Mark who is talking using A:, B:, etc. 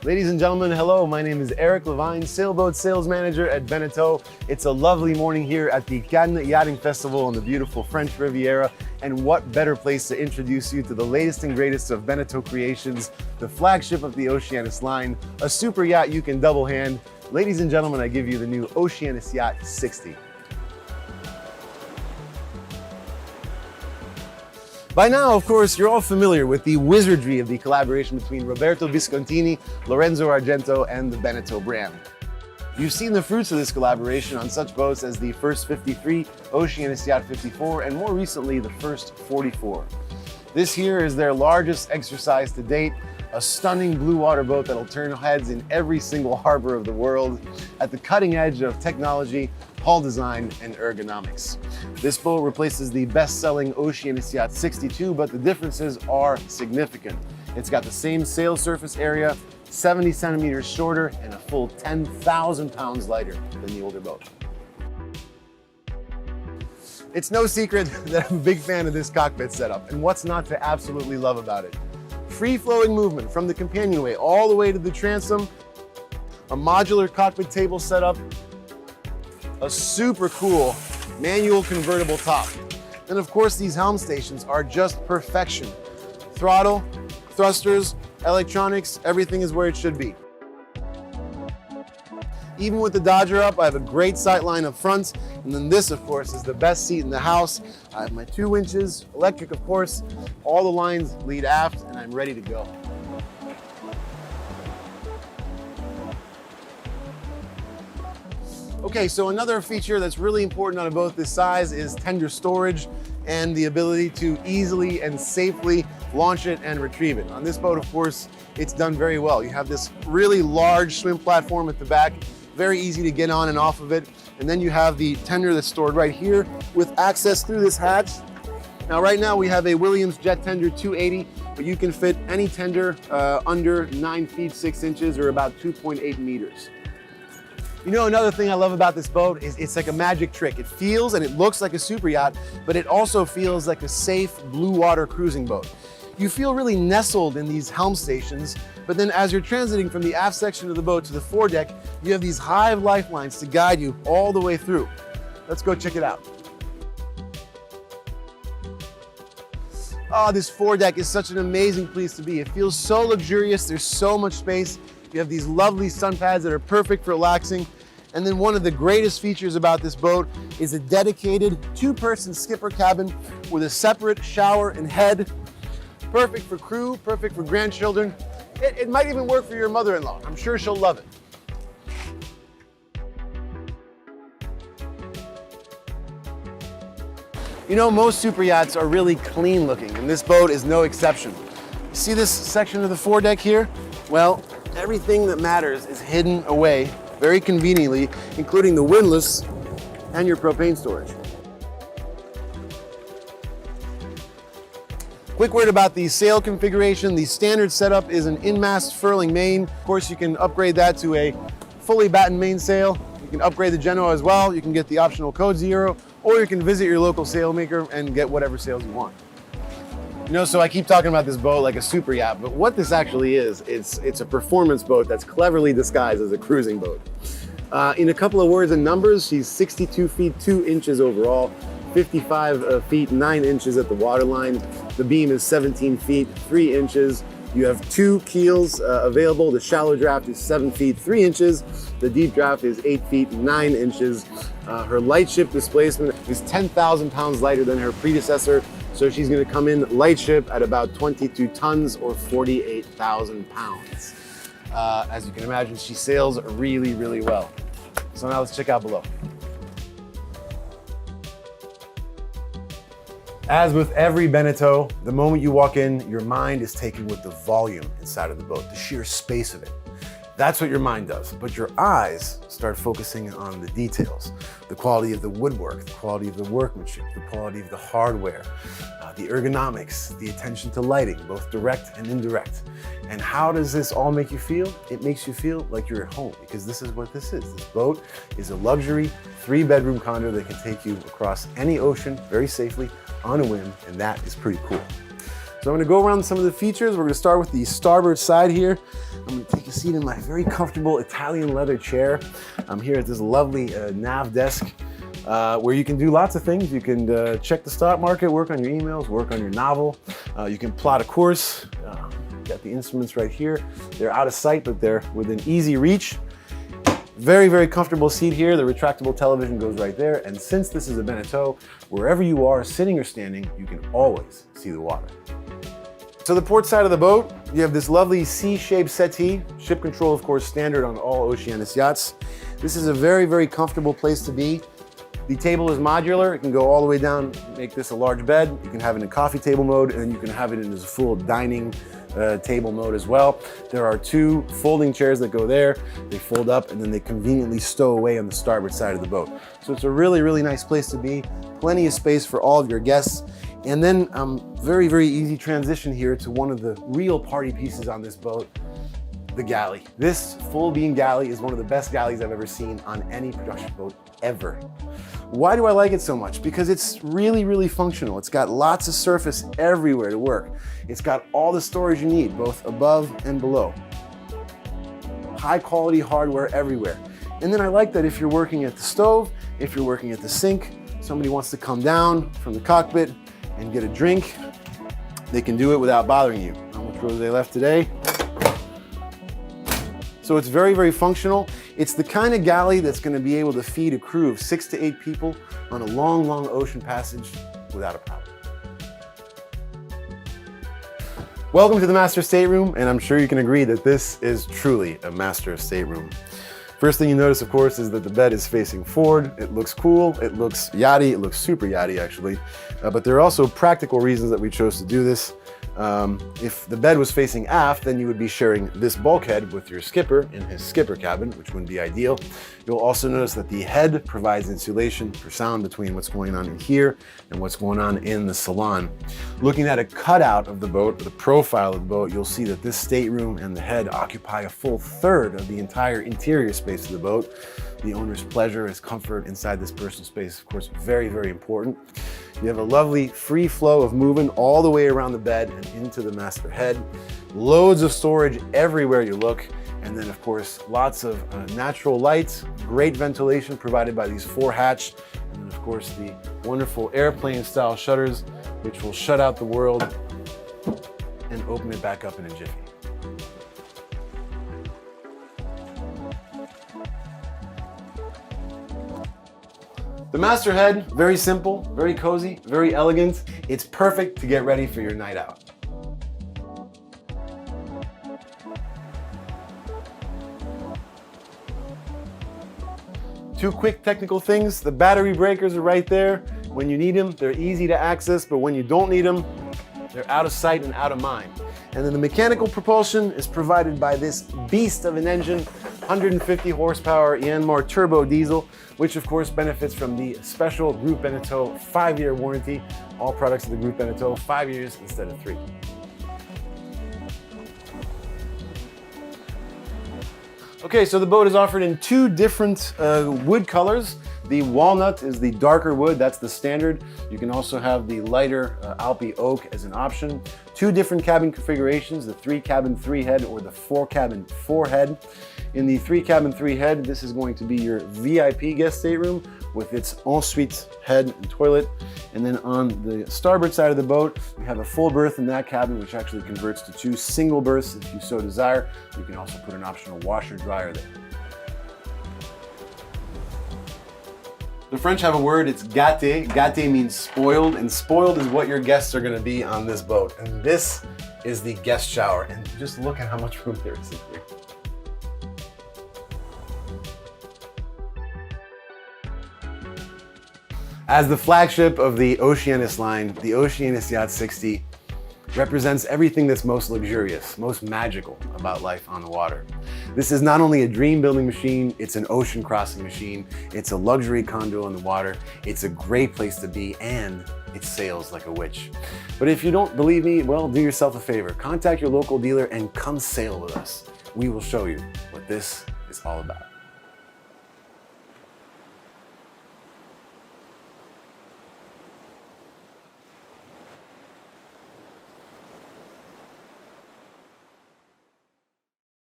A: Ladies and gentlemen, hello. My name is Eric Levine, sailboat sales manager at BENETEAU. It's a lovely morning here at the Cannes Yachting Festival on the beautiful French Riviera. And what better place to introduce you to the latest and greatest of BENETEAU creations, the flagship of the Oceanis line, a super yacht you can double hand. Ladies and gentlemen, I give you the new Oceanis Yacht 60. By now, of course, you're all familiar with the wizardry of the collaboration between Roberto Viscontini, Lorenzo Argento, and the BENETEAU brand. You've seen the fruits of this collaboration on such boats as the First 53, Oceanis Yacht 54, and more recently, the First 44. This here is their largest exercise to date, a stunning blue water boat that'll turn heads in every single harbor of the world at the cutting edge of technology, hull design, and ergonomics. This boat replaces the best-selling Oceanis Yacht 62, but the differences are significant. It's got the same sail surface area, 70 centimeters shorter, and a full 10,000 pounds lighter than the older boat. It's no secret that I'm a big fan of this cockpit setup, and what's not to absolutely love about it? Free-flowing movement from the companionway all the way to the transom, a modular cockpit table setup, a super cool manual convertible top. And of course, these helm stations are just perfection. Throttle, thrusters, electronics, everything is where it should be. Even with the Dodger up, I have a great sight line up front. And then this, of course, is the best seat in the house. I have my 2 winches, electric, of course. All the lines lead aft, and I'm ready to go. Okay, so another feature that's really important on a boat this size is tender storage and the ability to easily and safely launch it and retrieve it. On this boat, of course, it's done very well. You have this really large swim platform at the back, very easy to get on and off of it. And then you have the tender that's stored right here with access through this hatch. Now, right now we have a Williams Jet Tender 280, but you can fit any tender under 9 feet 6 inches or about 2.8 meters. You know, another thing I love about this boat is it's like a magic trick. It feels and it looks like a super yacht, but it also feels like a safe blue water cruising boat. You feel really nestled in these helm stations, but then as you're transiting from the aft section of the boat to the foredeck, you have these hive lifelines to guide you all the way through. Let's go check it out. Oh, this foredeck is such an amazing place to be. It feels so luxurious. There's so much space. You have these lovely sun pads that are perfect for relaxing. And then one of the greatest features about this boat is a dedicated 2-person skipper cabin with a separate shower and head. Perfect for crew, perfect for grandchildren. It might even work for your mother-in-law. I'm sure she'll love it. You know, most super yachts are really clean looking, and this boat is no exception. You see this section of the foredeck here? Well, everything that matters is hidden away very conveniently, including the windlass and your propane storage. Quick word about the sail configuration. The standard setup is an in-mast furling main. Of course, you can upgrade that to a fully battened mainsail. You can upgrade the Genoa as well. You can get the optional Code Zero, or you can visit your local sailmaker and get whatever sails you want. You know, so I keep talking about this boat like a super yacht, but what this actually is, it's a performance boat that's cleverly disguised as a cruising boat. In a couple of words and numbers, she's 62 feet 2 inches overall, 55 feet 9 inches at the waterline. The beam is 17 feet 3 inches. You have 2 keels available. The shallow draft is 7 feet 3 inches. The deep draft is 8 feet 9 inches. Her lightship displacement is 10,000 pounds lighter than her predecessor. So she's gonna come in lightship at about 22 tons or 48,000 pounds. As you can imagine, she sails really, really well. So now let's check out below. As with every BENETEAU, the moment you walk in, your mind is taken with the volume inside of the boat, the sheer space of it. That's what your mind does, but your eyes start focusing on the details, the quality of the woodwork, the quality of the workmanship, the quality of the hardware, the ergonomics, the attention to lighting, both direct and indirect. And how does this all make you feel? It makes you feel like you're at home, because this is what this is. This boat is a luxury 3-bedroom condo that can take you across any ocean very safely on a whim, and that is pretty cool. So I'm gonna go around some of the features. We're gonna start with the starboard side here. I'm gonna take a seat in my very comfortable Italian leather chair. I'm here at this lovely nav desk where you can do lots of things. You can check the stock market, work on your emails, work on your novel. You can plot a course. Got the instruments right here. They're out of sight, but they're within easy reach. Very, very comfortable seat here. The retractable television goes right there. And since this is a BENETEAU, wherever you are, sitting or standing, you can always see the water. So the port side of the boat, you have this lovely C-shaped settee. Ship control, of course, standard on all Oceanis yachts. This is a very, very comfortable place to be. The table is modular. It can go all the way down, make this a large bed. You can have it in coffee table mode, and then you can have it in as a full dining table mode as well. There are two folding chairs that go there. They fold up and then they conveniently stow away on the starboard side of the boat. So it's a really, really nice place to be. Plenty of space for all of your guests. And then very, very easy transition here to one of the real party pieces on this boat, the galley. This full beam galley is one of the best galleys I've ever seen on any production boat ever. Why do I like it so much? Because it's really, really functional. It's got lots of surface everywhere to work. It's got all the storage you need, both above and below. High quality hardware everywhere. And then I like that if you're working at the stove, if you're working at the sink, somebody wants to come down from the cockpit and get a drink, they can do it without bothering you. How much rosé left today? So it's very, very functional. It's the kind of galley that's going to be able to feed a crew of 6 to 8 people on a long, long ocean passage without a problem. Welcome to the master stateroom, and I'm sure you can agree that this is truly a master stateroom. First thing you notice, of course, is that the bed is facing forward. It looks cool, it looks yachty, it looks super yachty actually, but there are also practical reasons that we chose to do this. If the bed was facing aft, then you would be sharing this bulkhead with your skipper in his skipper cabin, which wouldn't be ideal. You'll also notice that the head provides insulation for sound between what's going on in here and what's going on in the salon. Looking at a cutout of the boat, the profile of the boat, you'll see that this stateroom and the head occupy a full third of the entire interior space of the boat. The owner's pleasure, his comfort inside this personal space, of course, very, very important. You have a lovely free flow of movement all the way around the bed and into the master head. Loads of storage everywhere you look. And then, of course, lots of natural light, great ventilation provided by these 4 hatch. And then, of course, the wonderful airplane-style shutters, which will shut out the world and open it back up in a jiffy. The master head, very simple, very cozy, very elegant. It's perfect to get ready for your night out. Two quick technical things. The battery breakers are right there. When you need them, they're easy to access, but when you don't need them, they're out of sight and out of mind. And then the mechanical propulsion is provided by this beast of an engine, 150 horsepower Yanmar turbo diesel, which of course benefits from the special Group BENETEAU 5-year warranty. All products of the Group BENETEAU, 5 years instead of 3. Okay, so the boat is offered in 2 different wood colors. The walnut is the darker wood, that's the standard. You can also have the lighter Alpi oak as an option. 2 different cabin configurations, the 3-cabin 3-head or the 4-cabin 4-head. In the 3-cabin 3-head, this is going to be your VIP guest stateroom with its ensuite head and toilet. And then on the starboard side of the boat, we have a full berth in that cabin, which actually converts to 2 single berths if you so desire. You can also put an optional washer dryer there. The French have a word, it's gâté. Gâté means spoiled, and spoiled is what your guests are gonna be on this boat. And this is the guest shower, and just look at how much room there is in here. As the flagship of the Oceanis line, the Oceanis Yacht 60 represents everything that's most luxurious, most magical about life on the water. This is not only a dream building machine, it's an ocean crossing machine, it's a luxury condo on the water, it's a great place to be, and it sails like a witch. But if you don't believe me, well, do yourself a favor. Contact your local dealer and come sail with us. We will show you what this is all about.